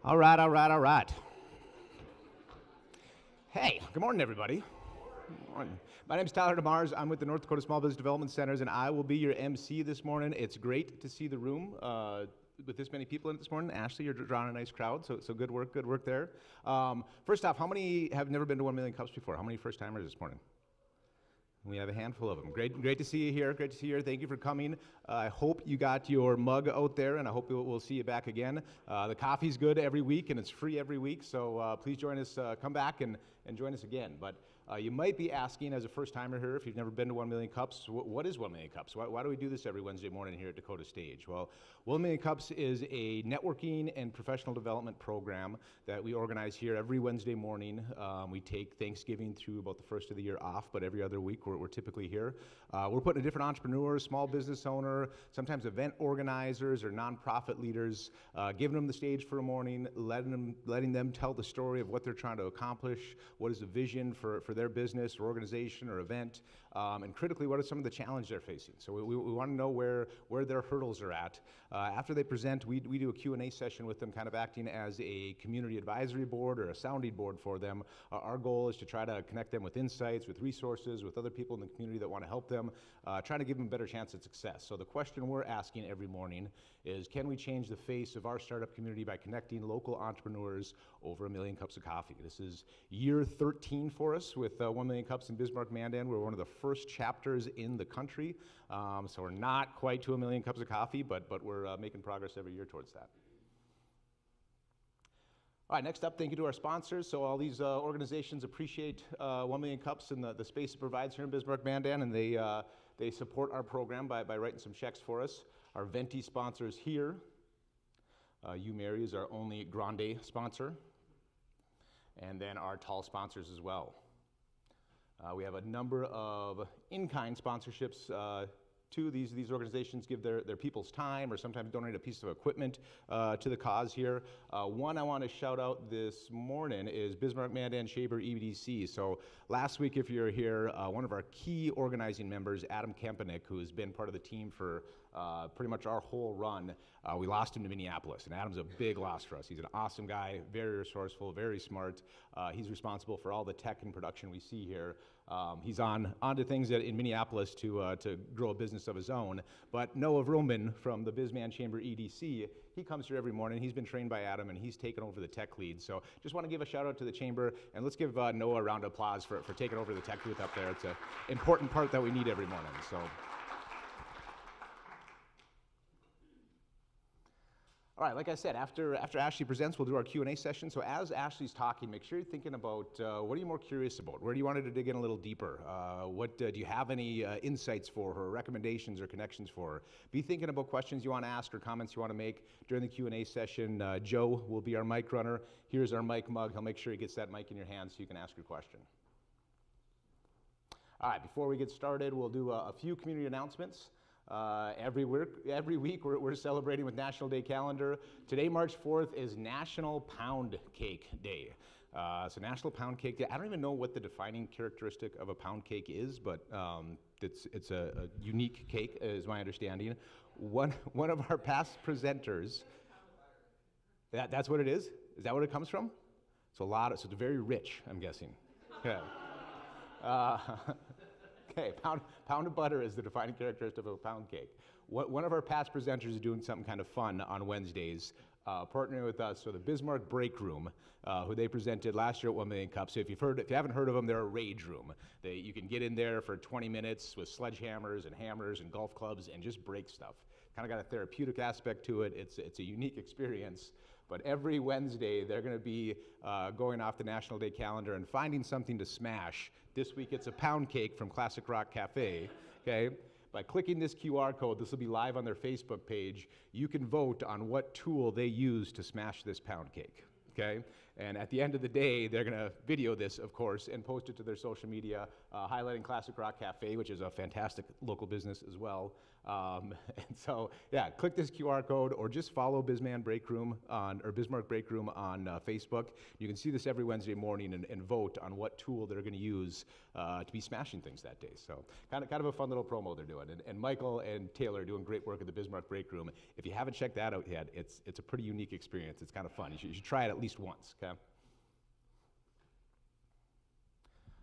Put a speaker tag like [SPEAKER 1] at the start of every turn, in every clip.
[SPEAKER 1] All right, all right, all right. Hey, good morning, everybody. Good morning. My name is Tyler DeMars. I'm with the North Dakota Small Business Development Centers, and I will be your MC this morning. It's great to see the room with this many people in it this morning. Ashley, you're drawing a nice crowd, so good work there. First off, how many have never been to 1 Million Cups before? How many first-timers this morning? We have a handful of them. Great to see you here. Great to see you here. Thank you for coming. I hope you got your mug out there, and I hope we'll see you back again. The coffee's good every week, and it's free every week, so please join us. Come back and join us again. But you might be asking, as a first-timer here, if you've never been to 1 Million Cups, what is 1 Million Cups? Why do we do this every Wednesday morning here at Dakota Stage? Well, 1 Million Cups is a networking and professional development program that we organize here every Wednesday morning. We take Thanksgiving through about the first of the year off, but every other week we're typically here. We're putting a different entrepreneur, small business owner, sometimes event organizers or nonprofit leaders, giving them the stage for a morning, letting them tell the story of what they're trying to accomplish, what is the vision for their business or organization or event, and critically, what are some of the challenges they're facing. So we want to know where their hurdles are at. After they present, we do a Q&A session with them, kind of acting as a community advisory board or a sounding board for them. Our goal is to try to connect them with insights, with resources, with other people in the community that want to help them, trying to give them a better chance at success. So the question we're asking every morning is, can we change the face of our startup community by connecting local entrepreneurs over 1 million cups of coffee? This is year 13 for us with 1 Million Cups in Bismarck, Mandan. We're one of the first chapters in the country, so we're not quite to 1 million cups of coffee, but we're making progress every year towards that. All right, next up, thank you to our sponsors. So all these organizations appreciate 1 Million Cups and the space it provides here in Bismarck, Mandan, and they support our program by writing some checks for us. Our Venti sponsors here. UMary is our only Grande sponsor, and then our tall sponsors as well. We have a number of in-kind sponsorships too. These organizations give their people's time or sometimes donate a piece of equipment to the cause here. One I want to shout out this morning is Bismarck Mandan Shaber EBDC. So last week, if you're here, one of our key organizing members, Adam Kempenik, who has been part of the team for pretty much our whole run, we lost him to Minneapolis, and Adam's a big loss for us. He's an awesome guy, very resourceful, very smart. He's responsible for all the tech and production we see here. He's on to things in Minneapolis to grow a business of his own. But Noah Vroman from the Bisman Chamber EDC, he comes here every morning. He's been trained by Adam, and he's taken over the tech lead. So just want to give a shout out to the chamber, and let's give Noah a round of applause for taking over the tech booth up there. It's an important part that we need every morning. So. All right, like I said, after Ashley presents, we'll do our Q&A session. So as Ashley's talking, make sure you're thinking about what are you more curious about? Where do you want her to dig in a little deeper? Do you have any insights for her, recommendations or connections for her? Be thinking about questions you want to ask or comments you want to make during the Q&A session. Joe will be our mic runner. Here's our mic mug. He'll make sure he gets that mic in your hand so you can ask your question. All right, before we get started, we'll do a few community announcements. Every week we're celebrating with National Day Calendar. Today, March 4th, is National Pound Cake Day. So National Pound Cake Day. I don't even know what the defining characteristic of a pound cake is, but it's a unique cake, is my understanding. One of our past presenters. That's what it is? Is that what it comes from? So it's very rich, I'm guessing. Yeah. Okay, pound of butter is the defining characteristic of a pound cake. One of our past presenters is doing something kind of fun on Wednesdays, partnering with us. So the Bismarck Break Room, who they presented last year at 1 Million Cups. So if you haven't heard of them, they're a rage room. You can get in there for 20 minutes with sledgehammers and hammers and golf clubs and just break stuff. Kind of got a therapeutic aspect to it. It's a unique experience. But every Wednesday, they're going to be going off the National Day calendar and finding something to smash. This week, it's a pound cake from Classic Rock Cafe, okay? By clicking this QR code, this will be live on their Facebook page, you can vote on what tool they use to smash this pound cake, okay? And at the end of the day, they're going to video this, of course, and post it to their social media, highlighting Classic Rock Cafe, which is a fantastic local business as well. And so, yeah, click this QR code or just follow Bismarck Break Room on Facebook. You can see this every Wednesday morning and vote on what tool they're going to use to be smashing things that day. So kind of a fun little promo they're doing. And Michael and Taylor are doing great work at the Bismarck Break Room. If you haven't checked that out yet, it's a pretty unique experience. It's kind of fun. You should try it at least once, okay?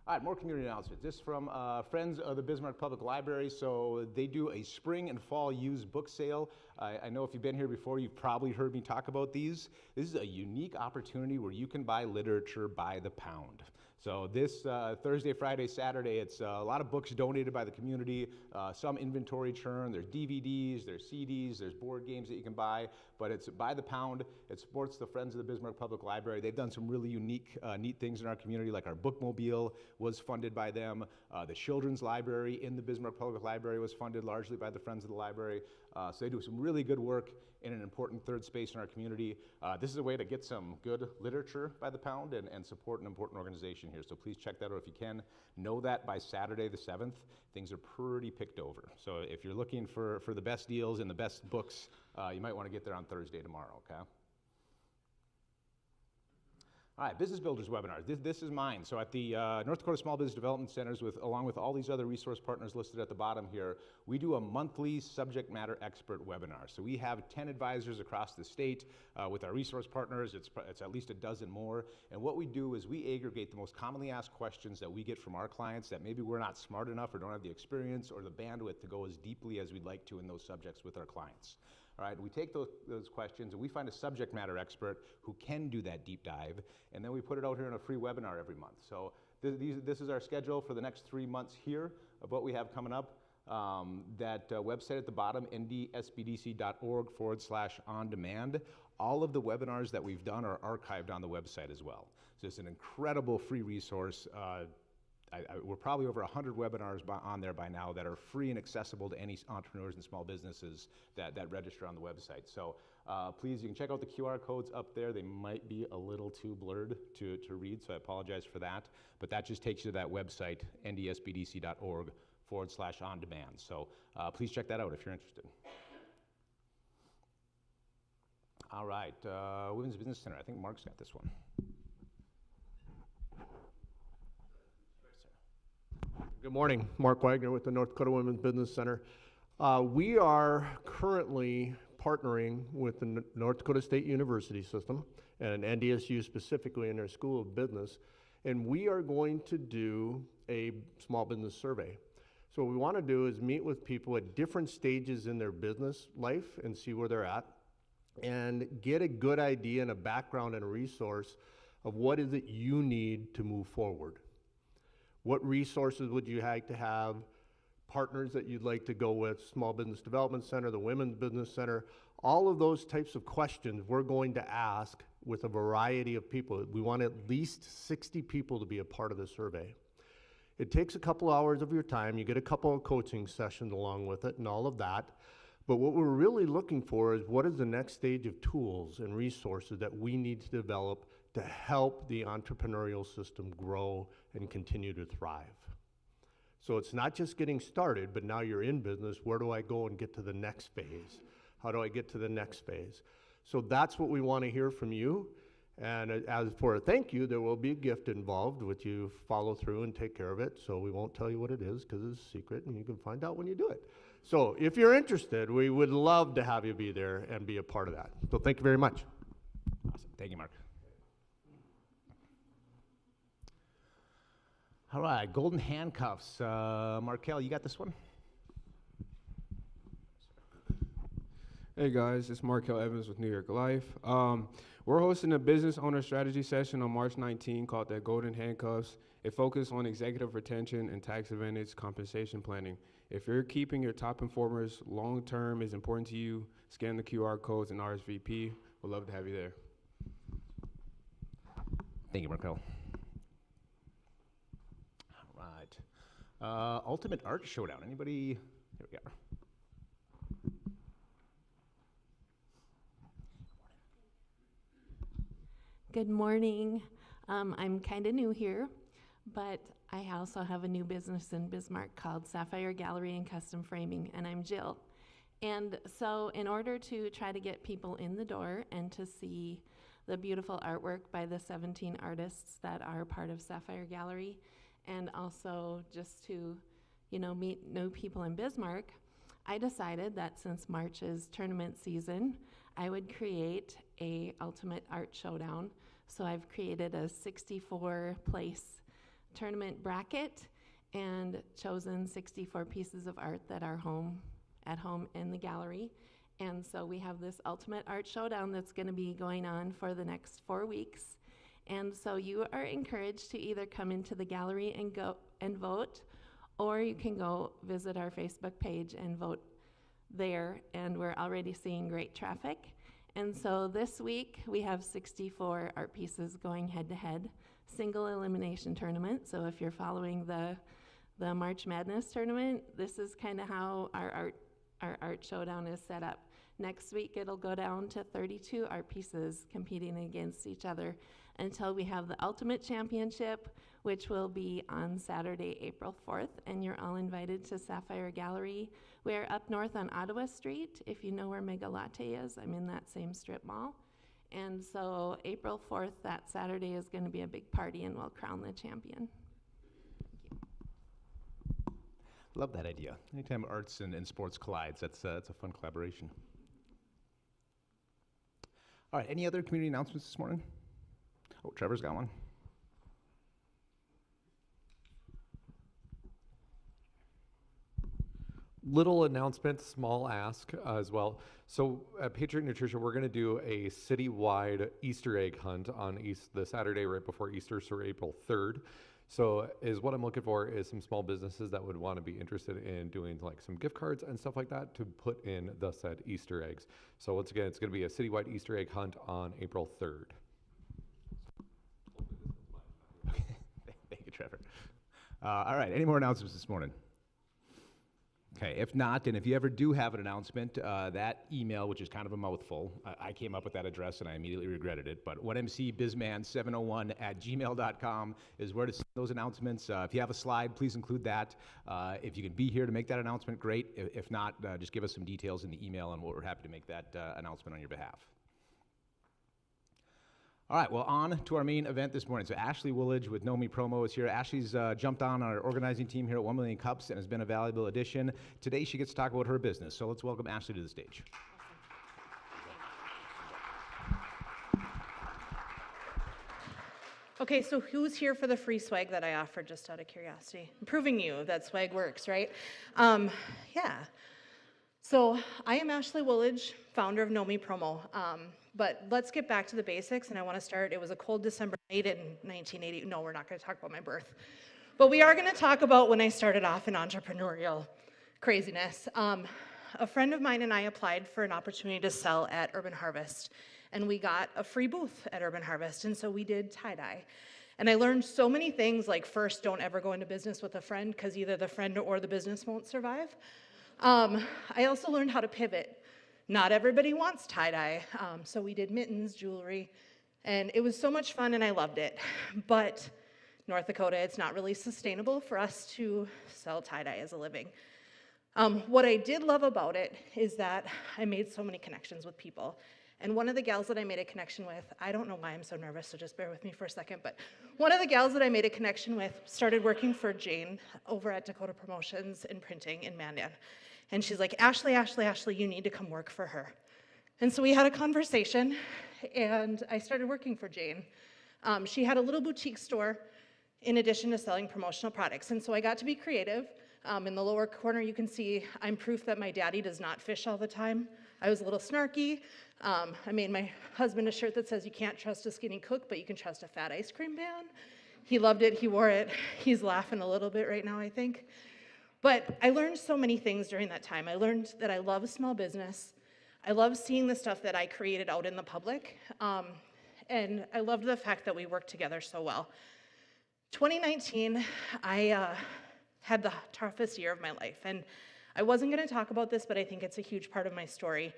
[SPEAKER 1] All right, more community announcements. This is from Friends of the Bismarck Public Library. So they do a spring and fall used book sale. I know if you've been here before, you've probably heard me talk about these. This is a unique opportunity where you can buy literature by the pound. So this Thursday, Friday, Saturday, it's a lot of books donated by the community, some inventory churn, there's DVDs, there's CDs, there's board games that you can buy, but it's by the pound. It supports the Friends of the Bismarck Public Library. They've done some really unique, neat things in our community, like our bookmobile was funded by them. The children's library in the Bismarck Public Library was funded largely by the Friends of the Library. So they do some really good work in an important third space in our community. This is a way to get some good literature by the pound and support an important organization here. So please check that out if you can. Know that by Saturday the 7th, things are pretty picked over. So if you're looking for the best deals and the best books, you might want to get there on Thursday tomorrow, okay? All right, Business Builders webinar. This is mine. So at the North Dakota Small Business Development Centers, along with all these other resource partners listed at the bottom here, we do a monthly subject matter expert webinar. So we have 10 advisors across the state with our resource partners. It's at least a dozen more. And what we do is we aggregate the most commonly asked questions that we get from our clients that maybe we're not smart enough or don't have the experience or the bandwidth to go as deeply as we'd like to in those subjects with our clients. All right, we take those questions and we find a subject matter expert who can do that deep dive, and then we put it out here in a free webinar every month. So this is our schedule for the next 3 months here of what we have coming up. That website at the bottom, ndsbdc.org/on-demand. All of the webinars that we've done are archived on the website as well. So it's an incredible free resource. We're probably over 100 webinars on there by now that are free and accessible to any entrepreneurs and small businesses that register on the website. So please, you can check out the QR codes up there. They might be a little too blurred to read, so I apologize for that. But that just takes you to that website, ndsbdc.org/on-demand. So please check that out if you're interested. All right, Women's Business Center. I think Mark's got this one.
[SPEAKER 2] Good morning, Mark Wagner with the North Dakota Women's Business Center. We are currently partnering with the North Dakota State University System and NDSU specifically in their School of Business, and we are going to do a small business survey. So what we want to do is meet with people at different stages in their business life and see where they're at and get a good idea and a background and a resource of what is it you need to move forward. What resources would you like to have, partners that you'd like to go with, Small Business Development Center, the Women's Business Center, all of those types of questions we're going to ask with a variety of people. We want at least 60 people to be a part of the survey. It takes a couple hours of your time. You get a couple of coaching sessions along with it and all of that. But what we're really looking for is what is the next stage of tools and resources that we need to develop to help the entrepreneurial system grow and continue to thrive. So it's not just getting started, but now you're in business. Where do I go and get to the next phase? How do I get to the next phase? So that's what we want to hear from you. And as for a thank you, there will be a gift involved, which you follow through and take care of it. So we won't tell you what it is because it's a secret and you can find out when you do it. So if you're interested, we would love to have you be there and be a part of that. So thank you very much.
[SPEAKER 1] Awesome. Thank you, Mark. All right, golden handcuffs. Markel, you got this one?
[SPEAKER 3] Hey guys, it's Markel Evans with New York Life. We're hosting a business owner strategy session on March 19 called the Golden Handcuffs. It focuses on executive retention and tax advantage compensation planning. If you're keeping your top performers long term is important to you, scan the QR codes and RSVP. We'd love to have you there.
[SPEAKER 1] Thank you, Markel. All right. Ultimate Art Showdown. Anybody? Here we go.
[SPEAKER 4] Good morning. I'm kind of new here, but I also have a new business in Bismarck called Sapphire Gallery and Custom Framing, and I'm Jill. And so in order to try to get people in the door and to see the beautiful artwork by the 17 artists that are part of Sapphire Gallery, and also just to, meet new people in Bismarck, I decided that since March is tournament season, I would create a Ultimate Art Showdown. So I've created a 64-place tournament bracket and chosen 64 pieces of art that are at home in the gallery. And so we have this Ultimate Art Showdown that's going to be going on for the next 4 weeks. And so you are encouraged to either come into the gallery and go and vote, or you can go visit our Facebook page and vote there. And we're already seeing great traffic. And so this week we have 64 art pieces going head-to-head, single elimination tournament. So if you're following the March Madness tournament, this is kind of how our art showdown is set up. Next week it'll go down to 32 art pieces competing against each other until we have the Ultimate Championship, which will be on Saturday, April 4th, and you're all invited to Sapphire Gallery. We're up north on Ottawa Street. If you know where Mega Latte is, I'm in that same strip mall. And so April 4th, that Saturday, is going to be a big party, and we'll crown the champion.
[SPEAKER 1] Love that idea. Anytime arts and sports collides, that's a fun collaboration. All right, any other community announcements this morning? Oh, Trevor's got one.
[SPEAKER 5] Little announcement, small ask as well. So at Patriot Nutrition, we're going to do a citywide Easter egg hunt on the Saturday right before Easter, so April 3rd. So what I'm looking for is some small businesses that would want to be interested in doing like some gift cards and stuff like that to put in the said Easter eggs. So once again, it's going to be a citywide Easter egg hunt on April 3rd.
[SPEAKER 1] Okay, thank you, Trevor. All right, any more announcements this morning? Okay, if not, and if you ever do have an announcement, that email, which is kind of a mouthful, I came up with that address and I immediately regretted it, but whatmcbizman701@gmail.com is where to send those announcements. If you have a slide, please include that. If you can be here to make that announcement, great. If not, just give us some details in the email and we're happy to make that announcement on your behalf. All right, well, on to our main event this morning. So Ashley Wooledge with KnowMe Promo is here. Ashley's jumped on our organizing team here at 1 Million Cups and has been a valuable addition. Today she gets to talk about her business. So let's welcome Ashley to the stage.
[SPEAKER 6] Okay, so who's here for the free swag that I offered, just out of curiosity? I'm proving you that swag works, right? Yeah. So I am Ashley Wooledge, founder of KnowMe Promo. But let's get back to the basics, and I want to start. It was a cold December night in 1980. No, we're not going to talk about my birth. But we are going to talk about when I started off in entrepreneurial craziness. A friend of mine and I applied for an opportunity to sell at Urban Harvest, and we got a free booth at Urban Harvest, and so we did tie-dye. And I learned so many things, like first, don't ever go into business with a friend, because either the friend or the business won't survive. I also learned how to pivot. Not everybody wants tie-dye, so we did mittens, jewelry, and it was so much fun and I loved it. But North Dakota, it's not really sustainable for us to sell tie-dye as a living. What I did love about it is that I made so many connections with people. And one of the gals that I made a connection with, I don't know why I'm so nervous, so just bear with me for a second, but one of the gals that I made a connection with started working for Jane over at Dakota Promotions in printing in Mandan. And she's like, Ashley, you need to come work for her. And so we had a conversation, and I started working for Jane. She had a little boutique store in addition to selling promotional products. And so I got to be creative. In the lower corner, you can see I'm proof that my daddy does not fish all the time. I was a little snarky. I made my husband a shirt that says you can't trust a skinny cook, but you can trust a fat ice cream man. He loved it, he wore it. He's laughing a little bit right now, I think. But I learned so many things during that time. I learned that I love small business. I love seeing the stuff that I created out in the public. And I loved the fact that we worked together so well. 2019, I had the toughest year of my life. And I wasn't going to talk about this, but I think it's a huge part of my story.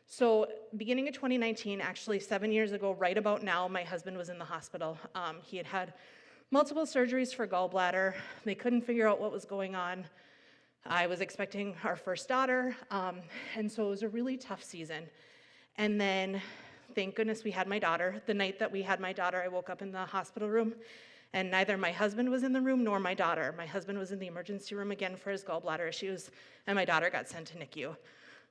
[SPEAKER 6] So beginning of 2019, actually 7 years ago, right about now, my husband was in the hospital. He had had multiple surgeries for gallbladder. They couldn't figure out what was going on. I was expecting our first daughter, and so it was a really tough season. And then, thank goodness we had my daughter. The night that we had my daughter, I woke up in the hospital room, and neither my husband was in the room nor my daughter. My husband was in the emergency room again for his gallbladder issues, and my daughter got sent to NICU.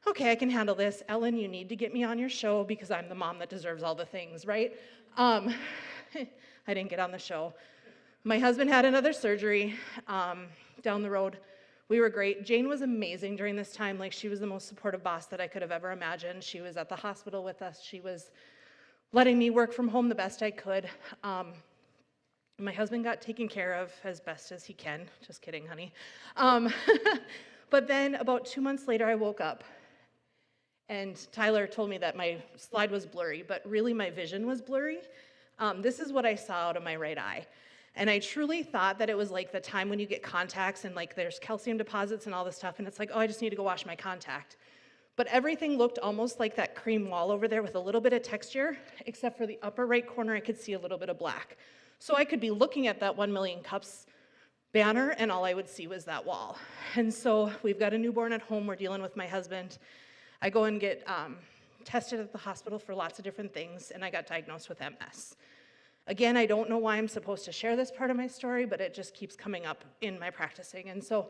[SPEAKER 6] Okay, I can handle this. Ellen, you need to get me on your show because I'm the mom that deserves all the things, right? I didn't get on the show. My husband had another surgery down the road. We were great. Jane was amazing during this time. Like, she was the most supportive boss that I could have ever imagined. She was at the hospital with us. She was letting me work from home the best I could. My husband got taken care of as best as he can. Just kidding, honey. But then about 2 months later, I woke up. And Tyler told me that my slide was blurry, but really my vision was blurry. This is what I saw out of my right eye. And I truly thought that it was like the time when you get contacts and like there's calcium deposits and all this stuff, and it's like, oh, I just need to go wash my contact. But everything looked almost like that cream wall over there with a little bit of texture, except for the upper right corner, I could see a little bit of black. So I could be looking at that 1 Million Cups banner, and all I would see was that wall. And so we've got a newborn at home. We're dealing with my husband. I go and get tested at the hospital for lots of different things, and I got diagnosed with MS. Again, I don't know why I'm supposed to share this part of my story, but it just keeps coming up in my practicing. And so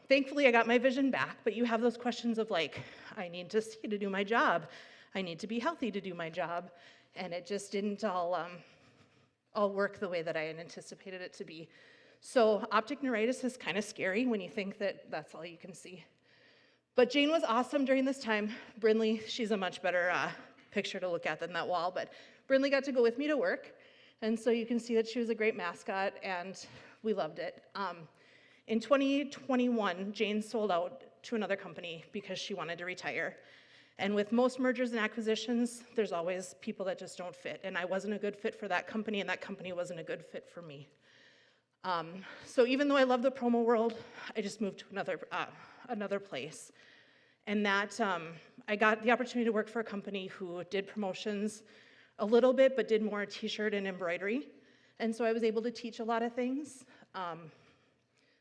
[SPEAKER 6] thankfully, I got my vision back, but you have those questions of like, I need to see to do my job. I need to be healthy to do my job. And it just didn't all work the way that I had anticipated it to be. So optic neuritis is kind of scary when you think that that's all you can see. But Jane was awesome during this time. Brinley, she's a much better picture to look at than that wall, but Brinley got to go with me to work. And so you can see that she was a great mascot, and we loved it. In 2021, Jane sold out to another company because she wanted to retire. And with most mergers and acquisitions, there's always people that just don't fit. And I wasn't a good fit for that company, and that company wasn't a good fit for me. So even though I love the promo world, I just moved to another place. And that I got the opportunity to work for a company who did promotions a little bit, but did more t-shirt and embroidery. And so I was able to teach a lot of things.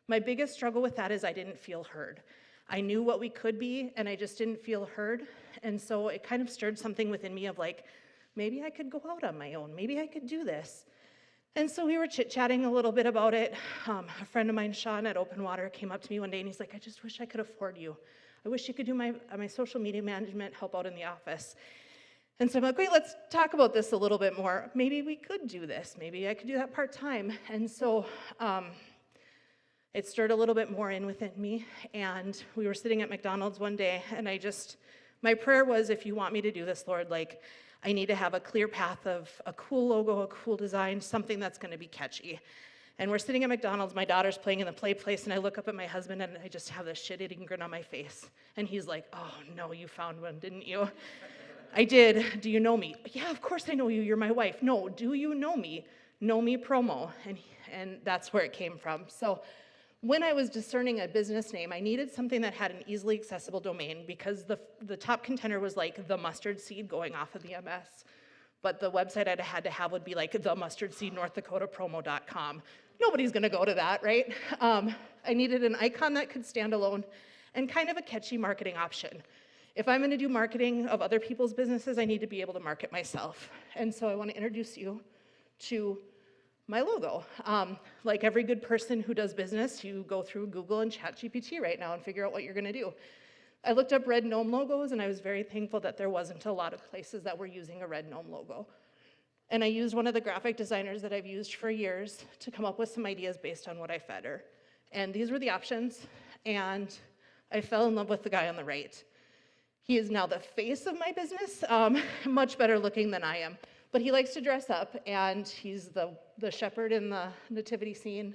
[SPEAKER 6] My biggest struggle with that is I didn't feel heard. I knew what we could be, and I just didn't feel heard. And so it kind of stirred something within me of like, maybe I could go out on my own. Maybe I could do this. And so we were chit-chatting a little bit about it. A friend of mine, Sean at Open Water, came up to me one day and he's like, I just wish I could afford you. I wish you could do my social media management, help out in the office. And so I'm like, great, let's talk about this a little bit more. Maybe we could do this. Maybe I could do that part-time. And so it stirred a little bit more in within me. And we were sitting at McDonald's one day, and my prayer was, if you want me to do this, Lord, like, I need to have a clear path of a cool logo, a cool design, something that's going to be catchy. And we're sitting at McDonald's, my daughter's playing in the play place, and I look up at my husband, and I just have this shit-eating grin on my face. And he's like, oh, no, you found one, didn't you? I did. Do you know me? Yeah, of course I know you. You're my wife. No, do you know me? KnowMe Promo. And that's where it came from. So when I was discerning a business name, I needed something that had an easily accessible domain because the top contender was like the mustard seed going off of the MS. But the website I'd had to have would be like themustardseednorthdakotapromo.com. Nobody's going to go to that, right? I needed an icon that could stand alone and kind of a catchy marketing option. If I'm going to do marketing of other people's businesses, I need to be able to market myself. And so I want to introduce you to my logo. Like every good person who does business, you go through Google and ChatGPT right now and figure out what you're going to do. I looked up red gnome logos, and I was very thankful that there wasn't a lot of places that were using a red gnome logo. And I used one of the graphic designers that I've used for years to come up with some ideas based on what I fed her. And these were the options, and I fell in love with the guy on the right. He is now the face of my business, much better looking than I am. But he likes to dress up, and he's the shepherd in the nativity scene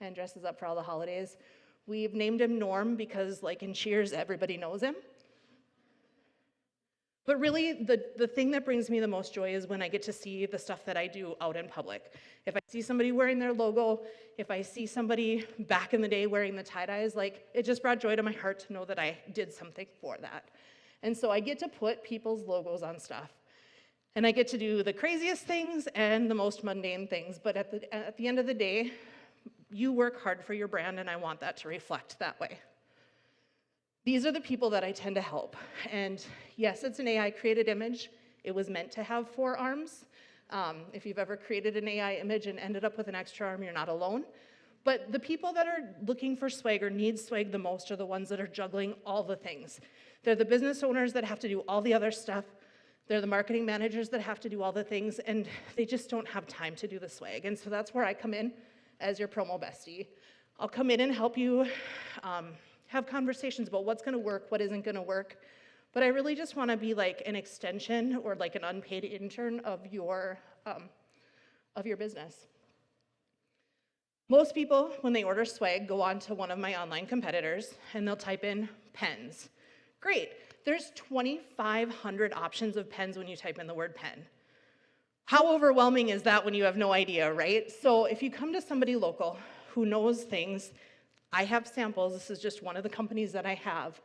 [SPEAKER 6] and dresses up for all the holidays. We've named him Norm because, like in Cheers, everybody knows him. But really, the thing that brings me the most joy is when I get to see the stuff that I do out in public. If I see somebody wearing their logo, if I see somebody back in the day wearing the tie-dyes, like, it just brought joy to my heart to know that I did something for that. And so I get to put people's logos on stuff. And I get to do the craziest things and the most mundane things. But at the end of the day, you work hard for your brand, and I want that to reflect that way. These are the people that I tend to help. And yes, it's an AI-created image. It was meant to have 4 arms. If you've ever created an AI image and ended up with an extra arm, you're not alone. But the people that are looking for swag or need swag the most are the ones that are juggling all the things. They're the business owners that have to do all the other stuff. They're the marketing managers that have to do all the things, and they just don't have time to do the swag. And so that's where I come in as your promo bestie. I'll come in and help you have conversations about what's gonna work, what isn't gonna work. But I really just wanna be like an extension or like an unpaid intern of your business. Most people, when they order swag, go on to one of my online competitors and they'll type in pens. Great, there's 2,500 options of pens when you type in the word pen. How overwhelming is that when you have no idea, right? So if you come to somebody local who knows things, I have samples, this is just one of the companies that I have,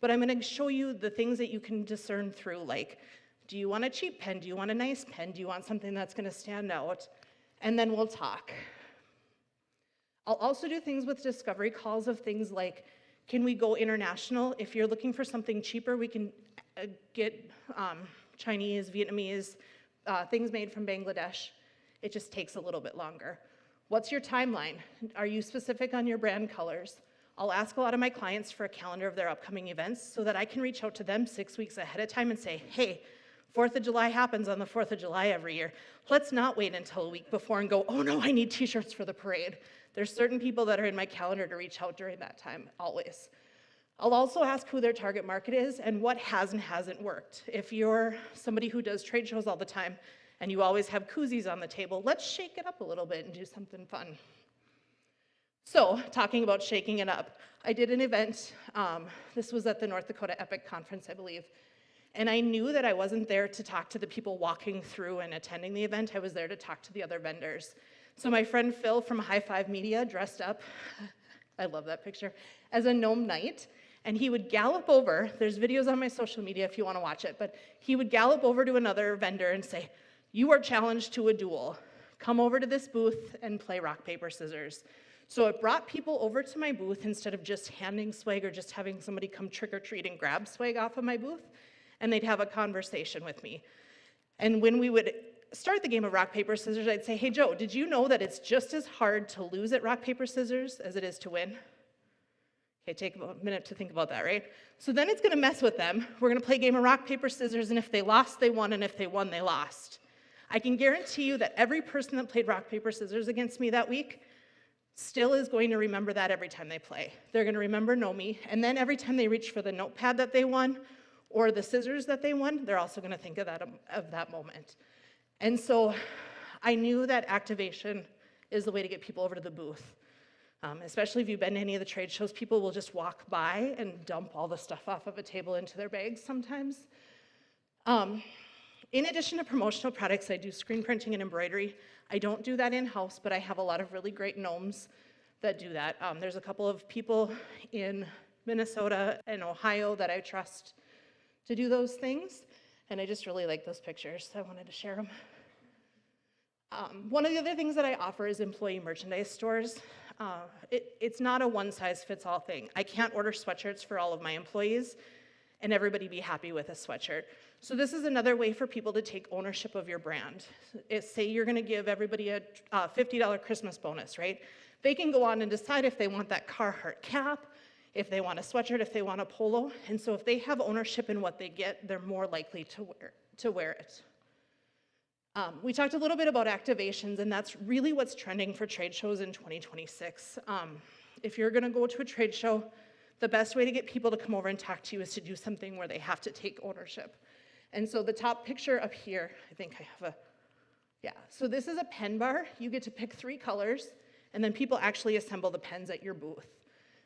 [SPEAKER 6] but I'm gonna show you the things that you can discern through, like, do you want a cheap pen? Do you want a nice pen? Do you want something that's gonna stand out? And then we'll talk. I'll also do things with discovery calls of things like, can we go international? If you're looking for something cheaper, we can get Chinese, Vietnamese, things made from Bangladesh. It just takes a little bit longer. What's your timeline? Are you specific on your brand colors? I'll ask a lot of my clients for a calendar of their upcoming events so that I can reach out to them 6 weeks ahead of time and say, hey, 4th of July happens on the 4th of July every year. Let's not wait until a week before and go, oh no, I need t-shirts for the parade. There's certain people that are in my calendar to reach out during that time, always. I'll also ask who their target market is and what has and hasn't worked. If you're somebody who does trade shows all the time and you always have koozies on the table, let's shake it up a little bit and do something fun. So, talking about shaking it up, I did an event, this was at the North Dakota Epic Conference, I believe, and I knew that I wasn't there to talk to the people walking through and attending the event, I was there to talk to the other vendors. So my friend Phil from High Five Media dressed up, I love that picture, as a gnome knight, and he would gallop over, there's videos on my social media if you want to watch it, but he would gallop over to another vendor and say, you are challenged to a duel. Come over to this booth and play rock, paper, scissors. So it brought people over to my booth instead of just handing swag or just having somebody come trick or treat and grab swag off of my booth, and they'd have a conversation with me. And when we would start the game of rock, paper, scissors, I'd say, hey, Joe, did you know that it's just as hard to lose at rock, paper, scissors as it is to win? Okay, take a minute to think about that, right? So then it's gonna mess with them. We're gonna play a game of rock, paper, scissors, and if they lost, they won, and if they won, they lost. I can guarantee you that every person that played rock, paper, scissors against me that week still is going to remember that every time they play. They're gonna remember KnowMe, and then every time they reach for the notepad that they won, or the scissors that they won, they're also gonna think of that moment. And so I knew that activation is the way to get people over to the booth. Especially if you've been to any of the trade shows, people will just walk by and dump all the stuff off of a table into their bags sometimes. In addition to promotional products, I do screen printing and embroidery. I don't do that in-house, but I have a lot of really great gnomes that do that. There's a couple of people in Minnesota and Ohio that I trust to do those things, and I just really like those pictures, so I wanted to share them. One of the other things that I offer is employee merchandise stores. It's not a one-size-fits-all thing. I can't order sweatshirts for all of my employees and everybody be happy with a sweatshirt. So this is another way for people to take ownership of your brand. Say you're gonna give everybody a $50 Christmas bonus, right? They can go on and decide if they want that Carhartt cap, if they want a sweatshirt, if they want a polo. And so if they have ownership in what they get, they're more likely to wear it. We talked a little bit about activations, and that's really what's trending for trade shows in 2026. If you're gonna go to a trade show, the best way to get people to come over and talk to you is to do something where they have to take ownership. And so the top picture up here, I think I have so this is a pen bar. You get to pick 3 colors, and then people actually assemble the pens at your booth.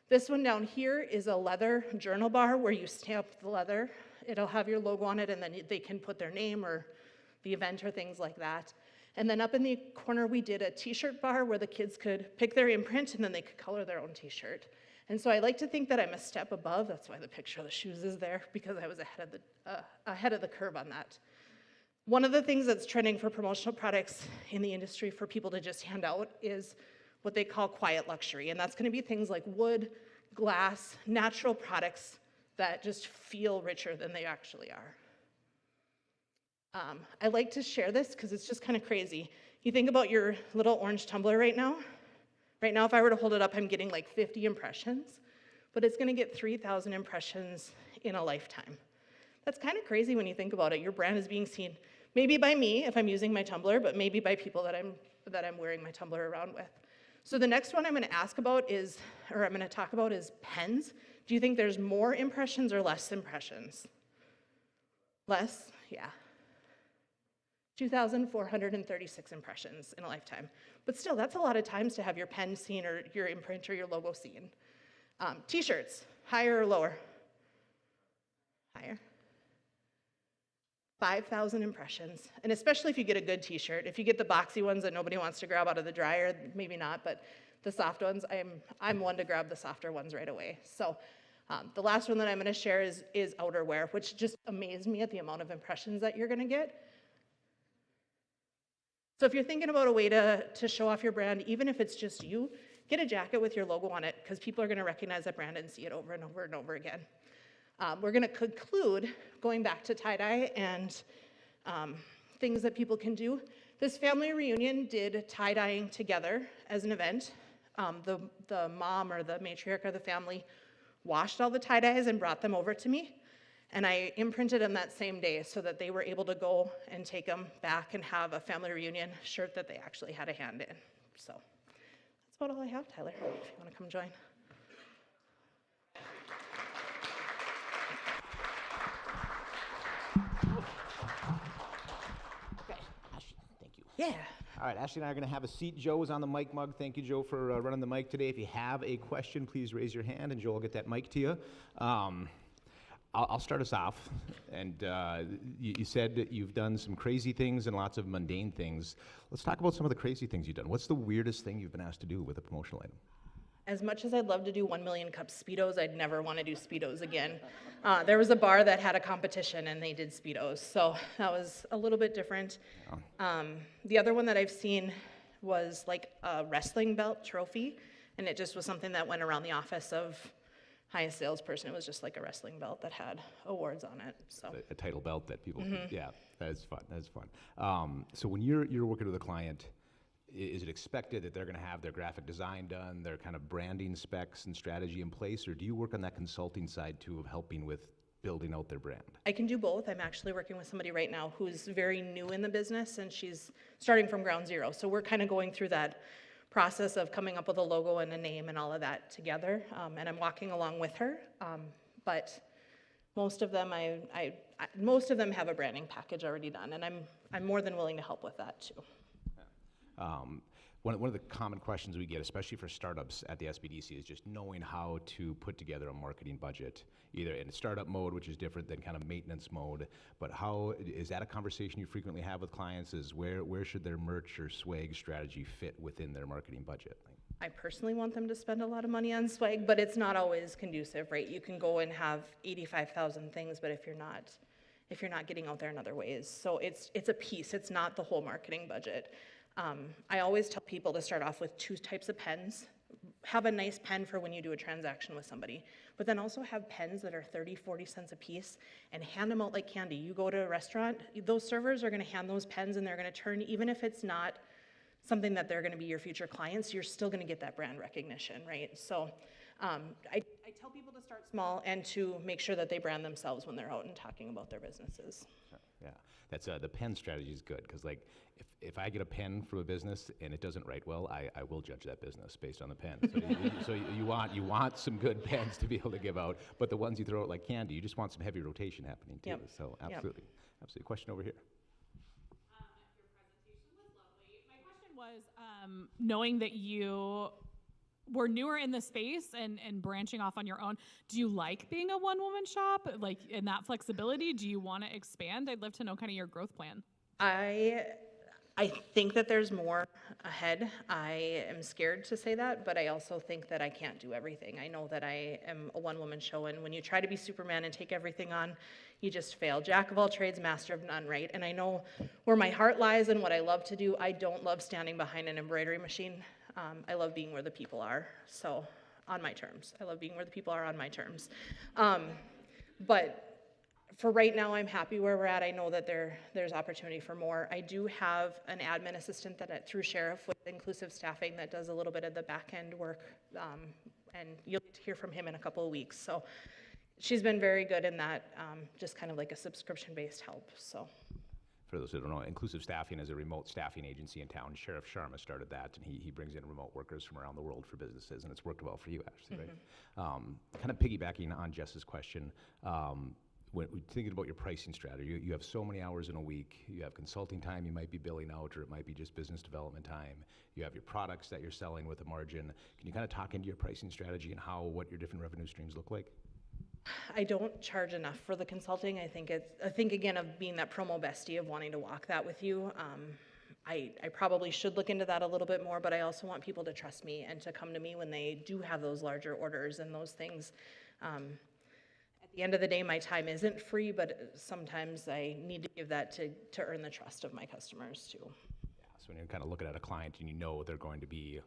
[SPEAKER 6] This one down here is a leather journal bar where you stamp the leather. It'll have your logo on it, and then they can put their name or the event or things like that. And then up in the corner, we did a t-shirt bar where the kids could pick their imprint, and then they could color their own t-shirt. And so I like to think that I'm a step above. That's why the picture of the shoes is there, because I was ahead of the curve on that. One of the things that's trending for promotional products in the industry for people to just hand out is what they call quiet luxury. And that's gonna be things like wood, glass, natural products that just feel richer than they actually are. I like to share this because it's just kind of crazy. You think about your little orange tumbler right now. Right now, if I were to hold it up, I'm getting like 50 impressions, but it's gonna get 3,000 impressions in a lifetime. That's kind of crazy when you think about it. Your brand is being seen, maybe by me if I'm using my tumbler, but maybe by people that I'm wearing my tumbler around with. So the next one I'm gonna talk about is pens. Do you think there's more impressions or less impressions? Less? Yeah. 2,436 impressions in a lifetime. But still, that's a lot of times to have your pen seen or your imprint or your logo seen. T-shirts, higher or lower? Higher. 5,000 impressions, and especially if you get a good t-shirt. If you get the boxy ones that nobody wants to grab out of the dryer, maybe not, but the soft ones, I'm one to grab the softer ones right away. So the last one that I'm gonna share is outerwear, which just amazed me at the amount of impressions that you're gonna get. So if you're thinking about a way to show off your brand, even if it's just you, get a jacket with your logo on it, because people are gonna recognize that brand and see it over and over and over again. We're gonna conclude going back to tie-dye and things that people can do. This family reunion did tie-dyeing together as an event. The mom or the matriarch of the family washed all the tie-dyes and brought them over to me. And I imprinted them that same day so that they were able to go and take them back and have a family reunion shirt that they actually had a hand in. So that's about all I have, Tyler, if you wanna come join. Yeah.
[SPEAKER 1] All right, Ashley and I are going to have a seat. Joe is on the mic mug. Thank you, Joe, for running the mic today. If you have a question, please raise your hand, and Joe will get that mic to you. I'll start us off. And you said that you've done some crazy things and lots of mundane things. Let's talk about some of the crazy things you've done. What's the weirdest thing you've been asked to do with a promotional item?
[SPEAKER 6] As much as I'd love to do 1 million cup Speedos, I'd never want to do Speedos again. There was a bar that had a competition and they did Speedos, so that was a little bit different. The other one that I've seen was like a wrestling belt trophy, and it just was something that went around the office of highest salesperson. It was just like a wrestling belt that had awards on it. So
[SPEAKER 1] A title belt that people, yeah, that is fun. That is fun. So when you're working with a client, is it expected that they're going to have their graphic design done, their kind of branding specs and strategy in place, or do you work on that consulting side too of helping with building out their brand?
[SPEAKER 6] I can do both. I'm actually working with somebody right now who's very new in the business, and she's starting from ground zero. So we're kind of going through that process of coming up with a logo and a name and all of that together, and I'm walking along with her. But most of them, most of them have a branding package already done, and I'm more than willing to help with that too.
[SPEAKER 1] One of the common questions we get, especially for startups at the SBDC, is just knowing how to put together a marketing budget, either in startup mode, which is different than kind of maintenance mode, but how, is that a conversation you frequently have with clients, is where should their merch or swag strategy fit within their marketing budget?
[SPEAKER 6] I personally want them to spend a lot of money on swag, but it's not always conducive, right? You can go and have 85,000 things, but if you're not getting out there in other ways. So it's a piece, it's not the whole marketing budget. I always tell people to start off with 2 types of pens. Have a nice pen for when you do a transaction with somebody, but then also have pens that are 30, 40 cents a piece and hand them out like candy. You go to a restaurant, those servers are gonna hand those pens and they're gonna turn, even if it's not something that they're gonna be your future clients, you're still gonna get that brand recognition, right? So I tell people to start small and to make sure that they brand themselves when they're out and talking about their businesses.
[SPEAKER 1] Yeah, that's the pen strategy is good because like if I get a pen from a business and it doesn't write well, I will judge that business based on the pen. So you want some good pens to be able to give out, but the ones you throw out like candy, you just want some heavy rotation happening too.
[SPEAKER 6] Yep.
[SPEAKER 1] So
[SPEAKER 6] Yep.
[SPEAKER 1] absolutely. Question over here.
[SPEAKER 7] Your presentation was lovely. My question was, knowing that you were newer in the space and branching off on your own, do you like being a one-woman shop? Like, in that flexibility, do you want to expand? I'd love to know kind of your growth plan.
[SPEAKER 6] I think that there's more ahead. I am scared to say that, but I also think that I can't do everything. I know that I am a one-woman show, and when you try to be Superman and take everything on, you just fail. Jack of all trades, master of none, right? And I know where my heart lies and what I love to do. I don't love standing behind an embroidery machine. I love being where the people are, so on my terms. I love being where the people are on my terms. But for right now, I'm happy where we're at. I know that there's opportunity for more. I do have an admin assistant that through Sheriff with inclusive staffing that does a little bit of the back end work, and you'll get to hear from him in a couple of weeks. So she's been very good in that, just kind of like a subscription-based help. So.
[SPEAKER 1] For those who don't know, Inclusive Staffing is a remote staffing agency in town. Sheriff Sharma started that, and he brings in remote workers from around the world for businesses, and it's worked well for you, Ashley, right? Kind of piggybacking on Jess's question, when thinking about your pricing strategy, you have so many hours in a week. You have consulting time you might be billing out, or it might be just business development time. You have your products that you're selling with a margin. Can you kind of talk into your pricing strategy and what your different revenue streams look like?
[SPEAKER 6] I don't charge enough for the consulting. I think again of being that promo bestie of wanting to walk that with you. I probably should look into that a little bit more, but I also want people to trust me and to come to me when they do have those larger orders and those things. At the end of the day, my time isn't free, but sometimes I need to give that to earn the trust of my customers too.
[SPEAKER 1] Yeah, so when you're kind of looking at a client and you know they're going to be,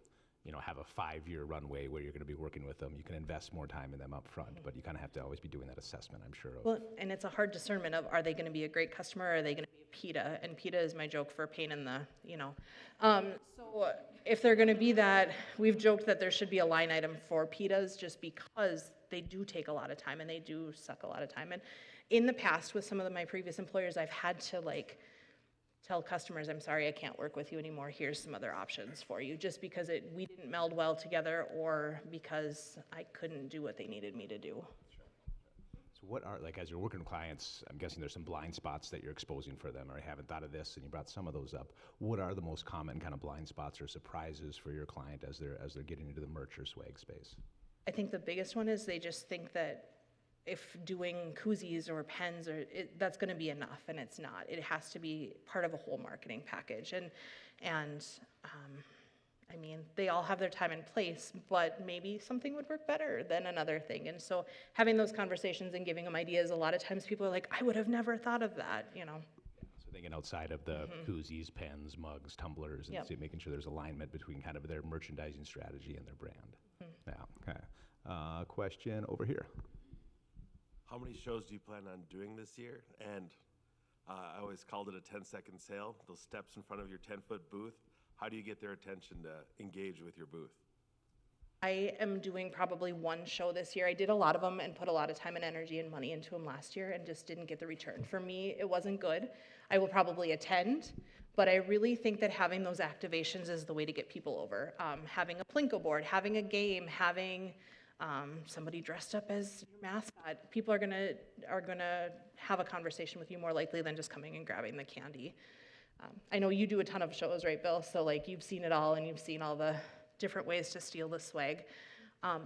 [SPEAKER 1] have a 5-year runway where you're going to be working with them, you can invest more time in them up front, but you kind of have to always be doing that assessment, I'm sure.
[SPEAKER 6] Well, and it's a hard discernment of, are they going to be a great customer, or are they going to be a PETA? And PETA is my joke for pain in the, So if they're going to be that, we've joked that there should be a line item for PETAs just because they do take a lot of time and they do suck a lot of time. And in the past with some of my previous employers, I've had to tell customers, I'm sorry, I can't work with you anymore. Here's some other options for you, just because we didn't meld well together, or because I couldn't do what they needed me to do.
[SPEAKER 1] So what are, as you're working with clients, I'm guessing there's some blind spots that you're exposing for them, or I haven't thought of this, and you brought some of those up. What are the most common kind of blind spots or surprises for your client as they're getting into the merch or swag space?
[SPEAKER 6] I think the biggest one is they just think that if doing koozies or pens that's going to be enough, and it's not. It has to be part of a whole marketing package, and I mean, they all have their time and place, but maybe something would work better than another thing. And so having those conversations and giving them ideas, a lot of times people are like, I would have never thought of that,
[SPEAKER 1] So thinking outside of the koozies, pens, mugs, tumblers, and
[SPEAKER 6] Yep.
[SPEAKER 1] making sure there's alignment between kind of their merchandising strategy and their brand. Yeah, okay. Question over here.
[SPEAKER 8] How many shows do you plan on doing this year? And I always called it a 10-second sale, those steps in front of your 10-foot booth. How do you get their attention to engage with your booth?
[SPEAKER 6] I am doing probably one show this year. I did a lot of them and put a lot of time and energy and money into them last year and just didn't get the return. For me, it wasn't good. I will probably attend, but I really think that having those activations is the way to get people over. Having a Plinko board, having a game, having somebody dressed up as your mascot, people are gonna have a conversation with you more likely than just coming and grabbing the candy. I know you do a ton of shows, right, Bill? So you've seen it all, and you've seen all the different ways to steal the swag.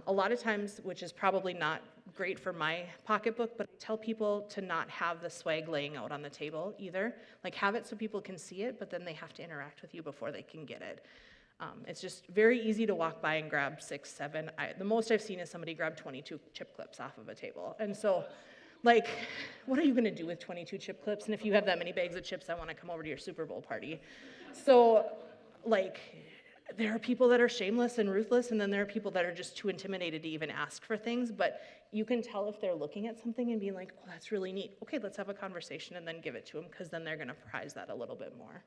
[SPEAKER 6] A lot of times, which is probably not great for my pocketbook, but I tell people to not have the swag laying out on the table either. Have it so people can see it, but then they have to interact with you before they can get it. It's just very easy to walk by and grab 6, 7. The most I've seen is somebody grab 22 chip clips off of a table. And so, what are you gonna do with 22 chip clips? And if you have that many bags of chips, I wanna come over to your Super Bowl party. So, there are people that are shameless and ruthless, and then there are people that are just too intimidated to even ask for things, but you can tell if they're looking at something and being like, oh, that's really neat. Okay, let's have a conversation and then give it to them, because then they're gonna prize that a little bit more.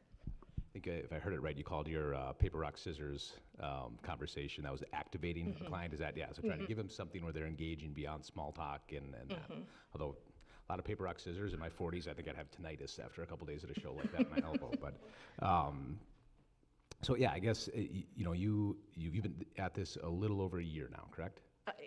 [SPEAKER 1] think if I heard it right, you called your paper, rock, scissors conversation, that was activating a client. Is that, yeah, so trying to give them something where they're engaging beyond small talk and that. Although a lot of paper, rock, scissors in my 40s, I think I'd have tinnitus after a couple days at a show like that in my elbow. But so yeah, I guess you've been at this a little over a year now, correct?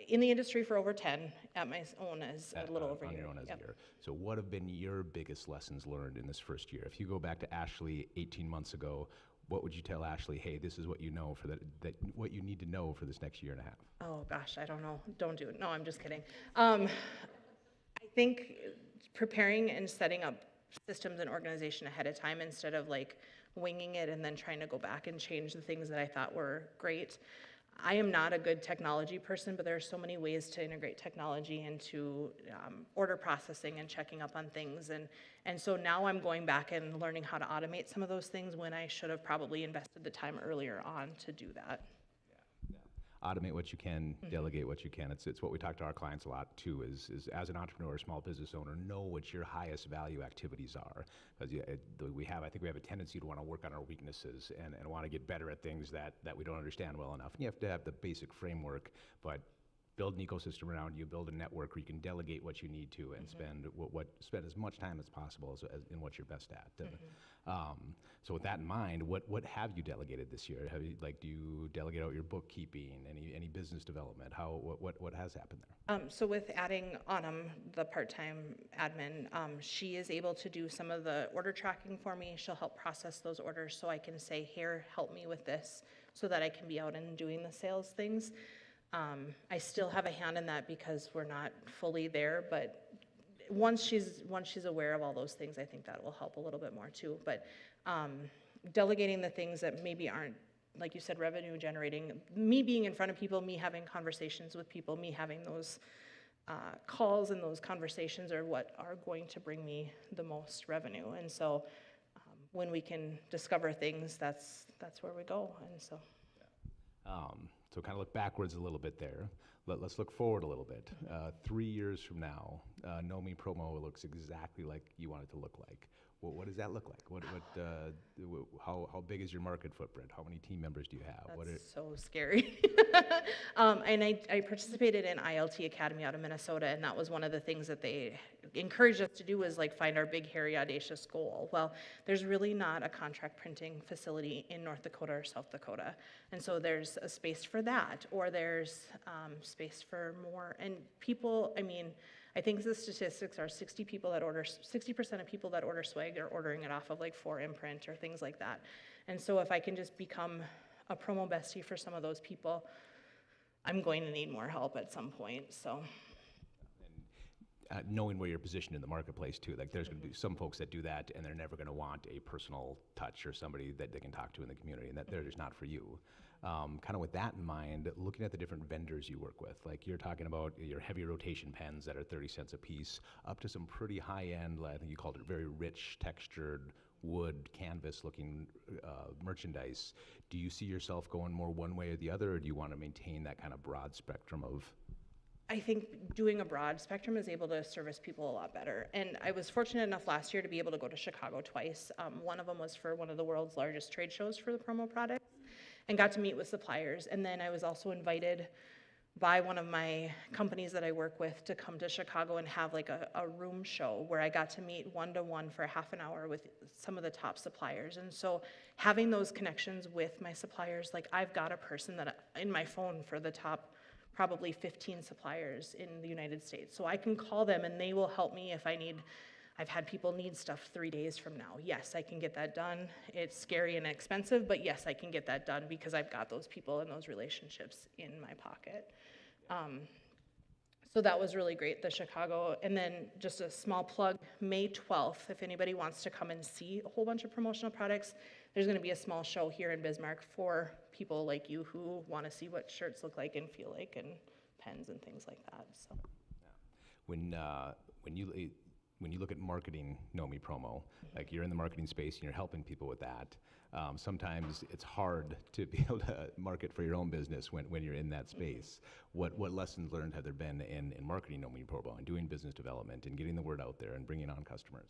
[SPEAKER 6] In the industry for over 10, at my own as a little over a
[SPEAKER 1] on
[SPEAKER 6] year.
[SPEAKER 1] your own as
[SPEAKER 6] Yep.
[SPEAKER 1] a year. So what have been your biggest lessons learned in this first year? If you go back to Ashley 18 months ago, what would you tell Ashley? Hey, this is what you know for that what you need to know for this next year and a half.
[SPEAKER 6] Oh gosh, I don't know. Don't do it. No, I'm just kidding. I think preparing and setting up systems and organization ahead of time instead of like winging it and then trying to go back and change the things that I thought were great. I am not a good technology person, but there are so many ways to integrate technology into order processing and checking up on things. And so now I'm going back and learning how to automate some of those things when I should have probably invested the time earlier on to do that.
[SPEAKER 1] Automate what you can, delegate what you can. It's what we talk to our clients a lot too, is as an entrepreneur, small business owner, know what your highest value activities are. Because I think we have a tendency to want to work on our weaknesses and want to get better at things that we don't understand well enough. And you have to have the basic framework, but build an ecosystem around you, build a network where you can delegate what you need to and spend as much time as possible as in what you're best at. So with that in mind, what have you delegated this year? Do you delegate out your bookkeeping, any business development? What has happened there?
[SPEAKER 6] So with adding Autumn, the part-time admin, she is able to do some of the order tracking for me. She'll help process those orders so I can say, here, help me with this, so that I can be out and doing the sales things. I still have a hand in that because we're not fully there, but once she's aware of all those things, I think that will help a little bit more too. But delegating the things that maybe aren't, like you said, revenue generating, me being in front of people, me having conversations with people, me having those calls and those conversations are what are going to bring me the most revenue. And so when we can discover things, that's where we go. And so.
[SPEAKER 1] So kind of look backwards a little bit there. Let's look forward a little bit. 3 years from now, KnowMe Promo looks exactly like you want it to look like. What does that look like? How big is your market footprint? How many team members do you have?
[SPEAKER 6] That's so scary. And I participated in ILT Academy out of Minnesota, and that was one of the things that they encouraged us to do was like find our big, hairy, audacious goal. Well, there's really not a contract printing facility in North Dakota or South Dakota. And so there's a space for that, or there's space for more. And people, I think the statistics are 60% of people that order swag are ordering it off of like 4imprint or things like that. And so if I can just become a promo bestie for some of those people, I'm going to need more help at some point, so.
[SPEAKER 1] Knowing where you're positioned in the marketplace too, like there's going to be some folks that do that and they're never going to want a personal touch or somebody that they can talk to in the community, and that they're just not for you. Kind of with that in mind, looking at the different vendors you work with, like you're talking about your heavy rotation pens that are 30 cents a piece, up to some pretty high-end, I think you called it very rich, textured, wood, canvas-looking merchandise. Do you see yourself going more one way or the other, or do you want to maintain that kind of broad spectrum of?
[SPEAKER 6] I think doing a broad spectrum is able to service people a lot better. And I was fortunate enough last year to be able to go to Chicago twice. One of them was for one of the world's largest trade shows for the promo products, and got to meet with suppliers. And then I was also invited by one of my companies that I work with to come to Chicago and have like a room show where I got to meet one-to-one for half an hour with some of the top suppliers. And so having those connections with my suppliers, like I've got a person that in my phone for the top probably 15 suppliers in the United States. So I can call them and they will help me if I need. I've had people need stuff 3 days from now. Yes, I can get that done. It's scary and expensive, but yes, I can get that done because I've got those people and those relationships in my pocket. So that was really great, the Chicago. And then just a small plug, May 12th, if anybody wants to come and see a whole bunch of promotional products, there's gonna be a small show here in Bismarck for people like you who wanna see what shirts look like and feel like, and pens and things like that, so.
[SPEAKER 1] When you when you look at marketing KnowMe Promo, like you're in the marketing space and you're helping people with that. Sometimes it's hard to be able to market for your own business when you're in that space. What lessons learned have there been in marketing KnowMe Promo and doing business development and getting the word out there and bringing on customers?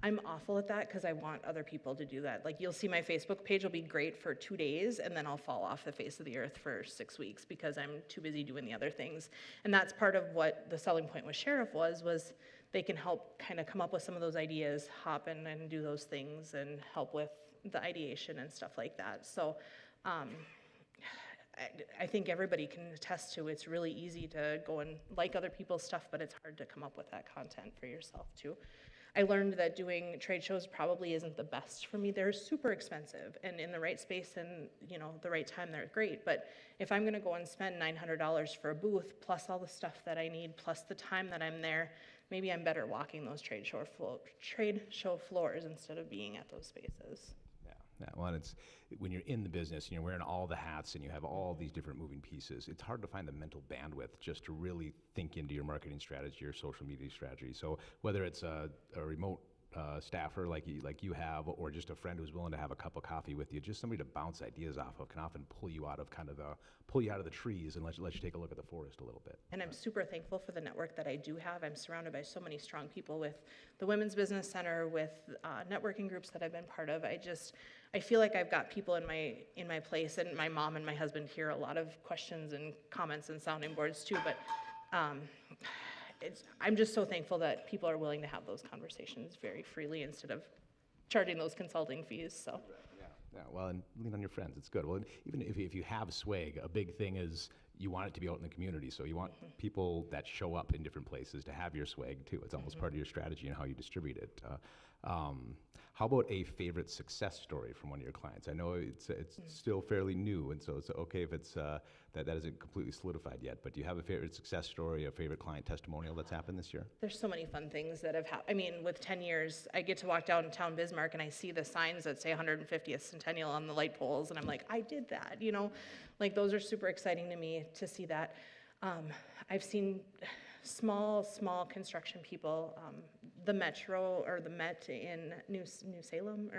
[SPEAKER 6] I'm awful at that because I want other people to do that. Like, you'll see my Facebook page will be great for 2 days, and then I'll fall off the face of the earth for 6 weeks because I'm too busy doing the other things. And that's part of what the selling point with Sheriff was they can help kind of come up with some of those ideas, hop in and do those things, and help with the ideation and stuff like that. So I think everybody can attest to it's really easy to go and like other people's stuff, but it's hard to come up with that content for yourself too. I learned that doing trade shows probably isn't the best for me. They're super expensive, and in the right space and the right time, they're great. But if I'm gonna go and spend $900 for a booth, plus all the stuff that I need, plus the time that I'm there, maybe I'm better walking those trade show floors instead of being at those spaces.
[SPEAKER 1] Yeah, well, it's when you're in the business and you're wearing all the hats and you have all these different moving pieces, it's hard to find the mental bandwidth just to really think into your marketing strategy or social media strategy. So whether it's a remote staffer like you have, or just a friend who's willing to have a cup of coffee with you, just somebody to bounce ideas off of can often pull you out of the trees and let you take a look at the forest a little bit.
[SPEAKER 6] And I'm super thankful for the network that I do have. I'm surrounded by so many strong people with the Women's Business Center, with networking groups that I've been part of. I feel like I've got people in my place, and my mom and my husband hear a lot of questions and comments and sounding boards too, but I'm just so thankful that people are willing to have those conversations very freely instead of charging those consulting fees. So.
[SPEAKER 1] Yeah, well, and lean on your friends. It's good. Well, even if you have swag, a big thing is you want it to be out in the community. So you want people that show up in different places to have your swag too. It's almost part of your strategy and how you distribute it. How about a favorite success story from one of your clients? I know it's still fairly new, and so it's okay if it's that isn't completely solidified yet. But do you have a favorite success story, a favorite client testimonial that's happened this year?
[SPEAKER 6] There's so many fun things that have happened. I mean, with 10 years, I get to walk downtown Bismarck and I see the signs that say 150th Centennial on the light poles, and I'm like, I did that, Like, those are super exciting to me to see that. I've seen small construction people, the Metro or the Met in New Salem,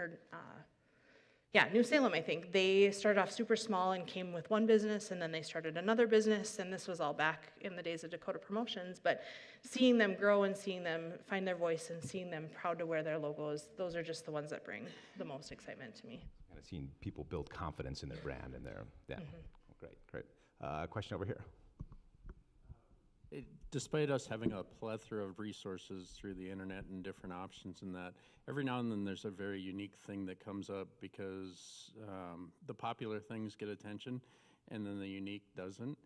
[SPEAKER 6] New Salem, I think. They started off super small and came with one business, and then they started another business, and this was all back in the days of Dakota Promotions. But seeing them grow and seeing them find their voice and seeing them proud to wear their logos, those are just the ones that bring the most excitement to me.
[SPEAKER 1] Kind of seeing people build confidence in their brand and great. Question over here.
[SPEAKER 9] Despite us having a plethora of resources through the internet and different options in that, every now and then there's a very unique thing that comes up because the popular things get attention and then the unique doesn't.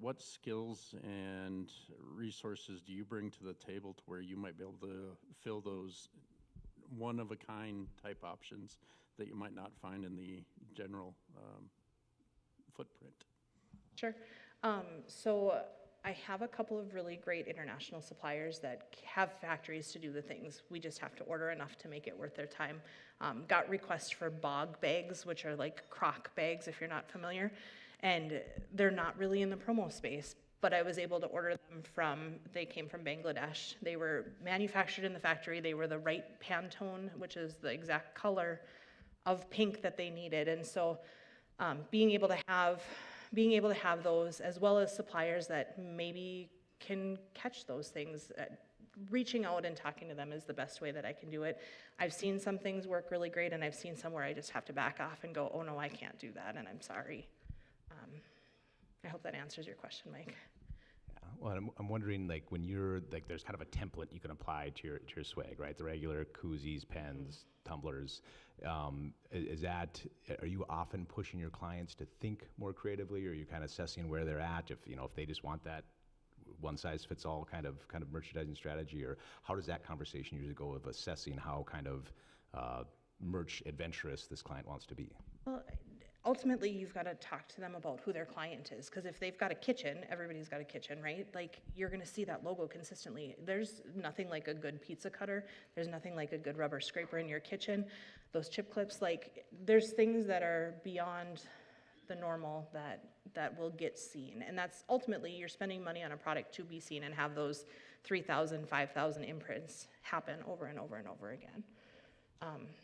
[SPEAKER 9] What skills and resources do you bring to the table to where you might be able to fill those one-of-a-kind type options that you might not find in the general footprint?
[SPEAKER 6] Sure. So I have a couple of really great international suppliers that have factories to do the things. We just have to order enough to make it worth their time. Got requests for bog bags, which are like crock bags, if you're not familiar. And they're not really in the promo space, but I was able to order them they came from Bangladesh. They were manufactured in the factory. They were the right Pantone, which is the exact color of pink that they needed. And so being able to have those, as well as suppliers that maybe can catch those things, reaching out and talking to them is the best way that I can do it. I've seen some things work really great, and I've seen some where I just have to back off and go, oh no, I can't do that, and I'm sorry. I hope that answers your question, Mike.
[SPEAKER 1] Yeah, well, I'm wondering, like, when you're, like, there's kind of a template you can apply to your swag, right? The regular koozies, pens, tumblers. Are you often pushing your clients to think more creatively, or are you kind of assessing where they're at, if they just want that one-size-fits-all kind of merchandising strategy, or how does that conversation usually go of assessing how kind of merch adventurous this client wants to be?
[SPEAKER 6] Well, ultimately, you've got to talk to them about who their client is, because if they've got a kitchen, everybody's got a kitchen, right? Like, you're going to see that logo consistently. There's nothing like a good pizza cutter. There's nothing like a good rubber scraper in your kitchen. Those chip clips, like, there's things that are beyond the normal that will get seen. And that's ultimately, you're spending money on a product to be seen and have those 3,000, 5,000 imprints happen over and over and over again.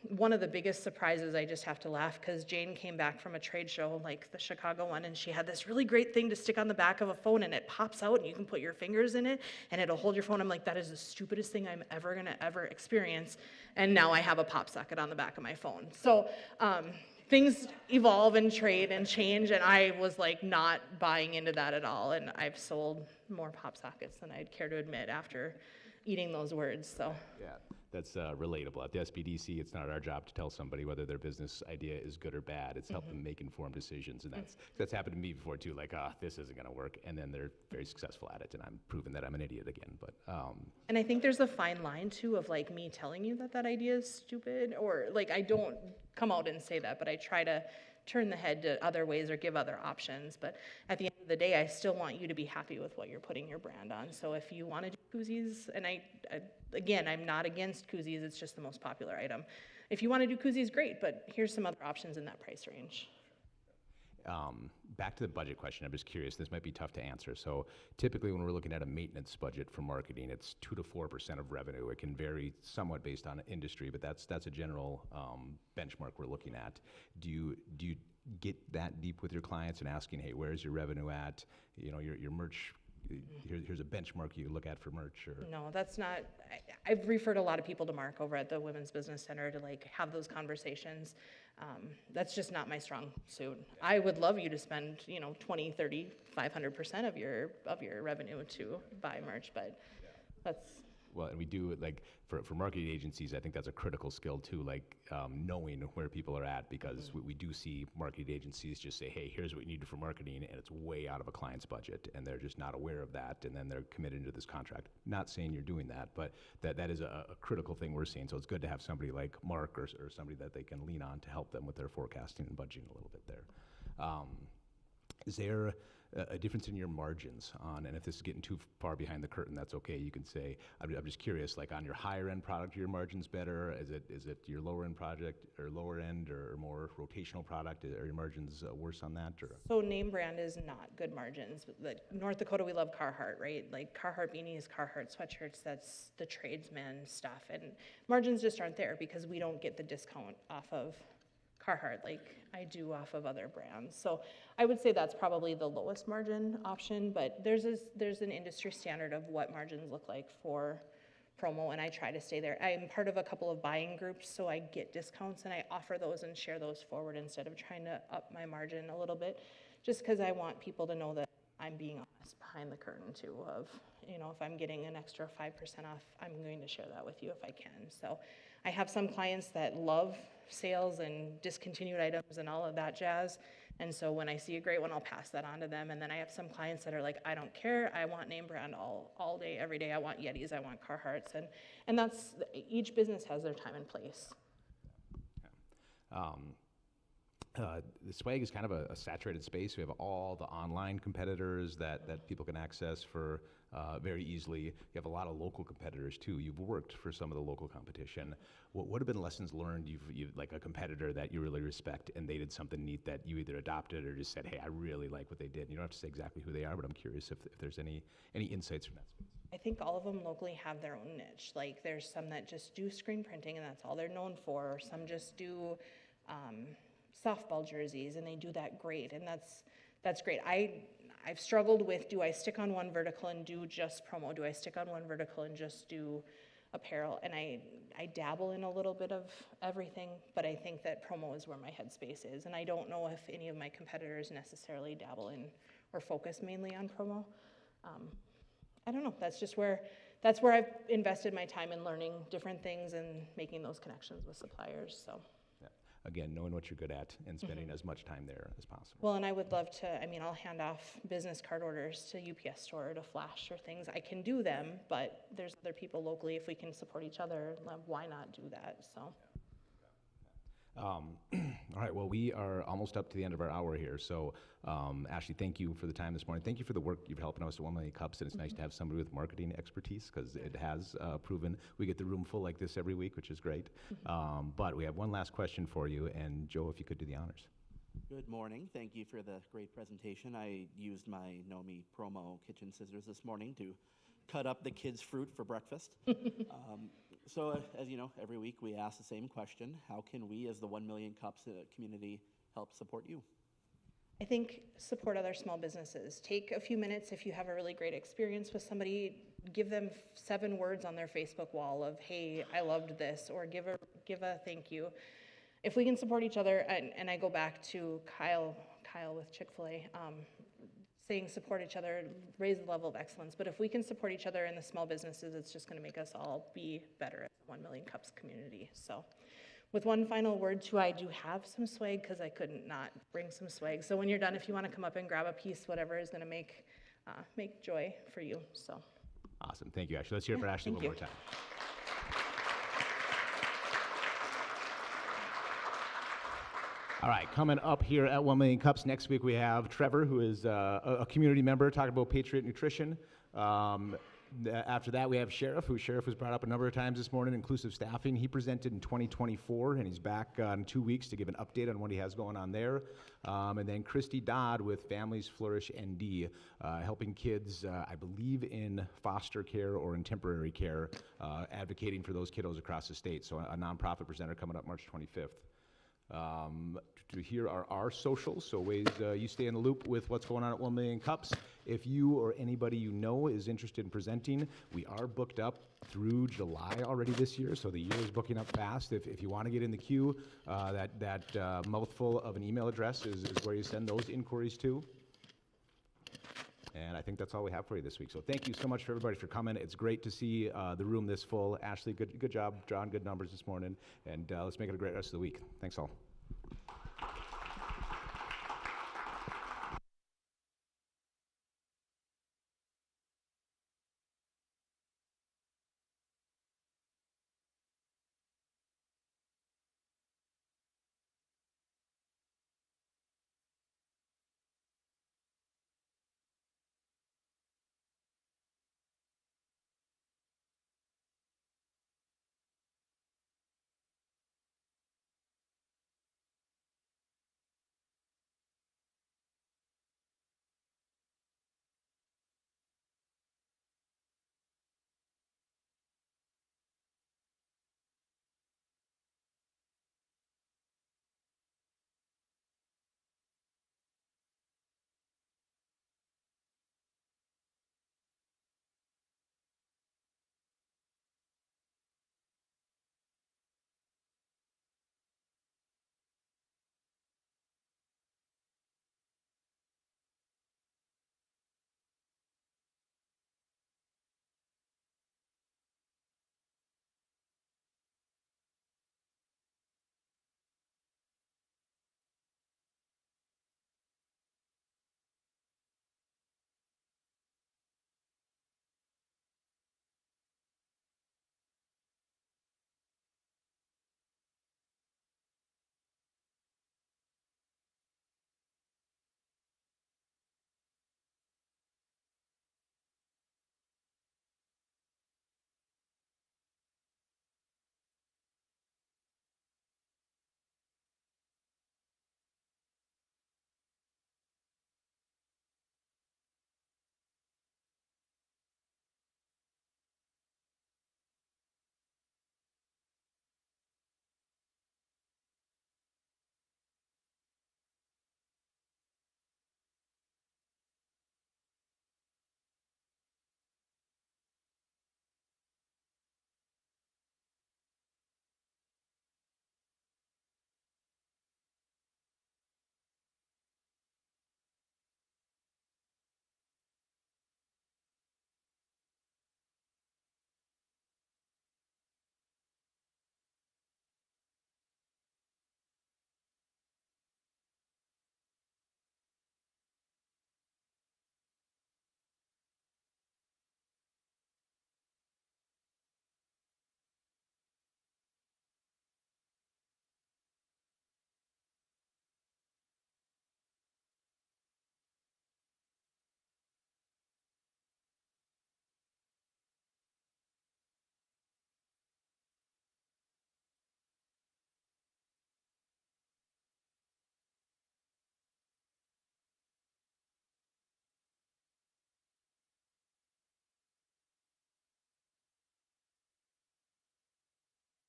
[SPEAKER 6] One of the biggest surprises, I just have to laugh, because Jane came back from a trade show, like the Chicago one, and she had this really great thing to stick on the back of a phone, and it pops out, and you can put your fingers in it, and it'll hold your phone. I'm like, that is the stupidest thing I'm ever gonna ever experience, and now I have a pop socket on the back of my phone. So things evolve and trade and change, and I was like not buying into that at all, and I've sold more pop sockets than I'd care to admit after eating those words, so.
[SPEAKER 1] Yeah, that's relatable. At the SBDC, it's not our job to tell somebody whether their business idea is good or bad. It's help them make informed decisions, and that's happened to me before too. Like, this isn't going to work, and then they're very successful at it, and I'm proving that I'm an idiot again. But
[SPEAKER 6] and I think there's a fine line too of like me telling you that that idea is stupid, or like I don't come out and say that, but I try to turn the head to other ways or give other options. But at the end of the day, I still want you to be happy with what you're putting your brand on. So if you want to do koozies, and again, I'm not against koozies, it's just the most popular item. If you want to do koozies, great, but here's some other options in that price range.
[SPEAKER 1] Back to the budget question, I'm just curious, this might be tough to answer. So typically when we're looking at a maintenance budget for marketing, it's 2 to 4% of revenue. It can vary somewhat based on industry, but that's a general benchmark we're looking at. Do you get that deep with your clients and asking, hey, where's your revenue at? You know, your merch, here's a benchmark you look at for merch? Or
[SPEAKER 6] No, that's not, I've referred a lot of people to Mark over at the Women's Business Center to like have those conversations. That's just not my strong suit. I would love you to spend, 20, 30, 500% of your revenue to buy merch, but that's.
[SPEAKER 1] Well, and we do, like, for marketing agencies, I think that's a critical skill too, like knowing where people are at, because we do see marketing agencies just say, hey, here's what you need for marketing, and it's way out of a client's budget, and they're just not aware of that, and then they're committed into this contract. Not saying you're doing that, but that is a critical thing we're seeing, so it's good to have somebody like Mark or somebody that they can lean on to help them with their forecasting and budgeting a little bit there. Is there a difference in your margins on, and if this is getting too far behind the curtain, that's okay, you can say, I'm just curious, like on your higher end product, are your margins better? Is it your lower end project, or lower end, or more rotational product? Are your margins worse on that? Or?
[SPEAKER 6] So name brand is not good margins. Like North Dakota, we love Carhartt, right? Like Carhartt beanies, Carhartt sweatshirts, that's the tradesman stuff. And margins just aren't there because we don't get the discount off of Carhartt like I do off of other brands. So I would say that's probably the lowest margin option, but there's an industry standard of what margins look like for promo, and I try to stay there. I'm part of a couple of buying groups, so I get discounts and I offer those and share those forward instead of trying to up my margin a little bit, just because I want people to know that I'm being honest behind the curtain too of, if I'm getting an extra 5% off, I'm going to share that with you if I can. So I have some clients that love sales and discontinued items and all of that jazz. And so when I see a great one, I'll pass that on to them. And then I have some clients that are like, I don't care. I want name brand all day, every day. I want Yetis, I want Carhartts. And that's, each business has their time and place.
[SPEAKER 1] The swag is kind of a saturated space. We have all the online competitors that people can access for very easily. You have a lot of local competitors too. You've worked for some of the local competition. What have been lessons learned? You've like a competitor that you really respect, and they did something neat that you either adopted or just said, hey, I really like what they did. You don't have to say exactly who they are, but I'm curious if there's any insights from that space.
[SPEAKER 6] I think all of them locally have their own niche. Like there's some that just do screen printing and that's all they're known for. Or some just do softball jerseys and they do that great, and that's great. I've struggled with, do I stick on one vertical and do just promo? Do I stick on one vertical and just do apparel? And I dabble in a little bit of everything, but I think that promo is where my headspace is, and I don't know if any of my competitors necessarily dabble in or focus mainly on promo. I don't know, that's where I've invested my time in learning different things and making those connections with suppliers, so.
[SPEAKER 1] Again, knowing what you're good at and spending as much time there as possible.
[SPEAKER 6] Well, and I would love to, I'll hand off business card orders to UPS Store or to Flash or things. I can do them, but there's other people locally. If we can support each other, why not do that? So.
[SPEAKER 1] All right, well, we are almost up to the end of our hour here. So, Ashley, thank you for the time this morning. Thank you for the work you've helping us at 1 Million Cups, and it's nice to have somebody with marketing expertise, because it has proven we get the room full like this every week, which is great. But we have one last question for you, and Joe, if you could do the honors.
[SPEAKER 10] Good morning. Thank you for the great presentation. I used my KnowMe Promo kitchen scissors this morning to cut up the kids' fruit for breakfast. So as you know, every week we ask the same question: how can we, as the 1 Million Cups community, help support you?
[SPEAKER 6] I think support other small businesses. Take a few minutes if you have a really great experience with somebody, give them 7 words on their Facebook wall of, hey, I loved this, or give a thank you. If we can support each other, and I go back to Kyle with Chick-fil-A, saying support each other, raise the level of excellence. But if we can support each other in the small businesses, it's just going to make us all be better as a 1 Million Cups community. So with one final word too, I do have some swag because I couldn't not bring some swag. So when you're done, if you want to come up and grab a piece, whatever is going to make joy for you. So
[SPEAKER 1] Awesome. Thank you, Ashley. Let's hear it for Ashley
[SPEAKER 6] thank
[SPEAKER 1] one
[SPEAKER 6] you.
[SPEAKER 1] more time. All right, coming up here at 1 Million Cups next week, we have Trevor, who is a community member, talking about Patriot Nutrition. After that, we have Sheriff was brought up a number of times this morning, inclusive staffing. He presented in 2024, and he's back in 2 weeks to give an update on what he has going on there. And then Christy Dodd with Families Flourish ND, helping kids, I believe, in foster care or in temporary care, advocating for those kiddos across the state. So a nonprofit presenter coming up March 25th. Here are our socials, so ways you stay in the loop with what's going on at 1 Million Cups. If you or anybody you know is interested in presenting, we are booked up through July already this year, so the year is booking up fast. If you want to get in the queue, that mouthful of an email address is where you send those inquiries to. And I think that's all we have for you this week. So thank you so much for everybody for coming. It's great to see the room this full. Ashley, good job drawing good numbers this morning. And let's make it a great rest of the week. Thanks all.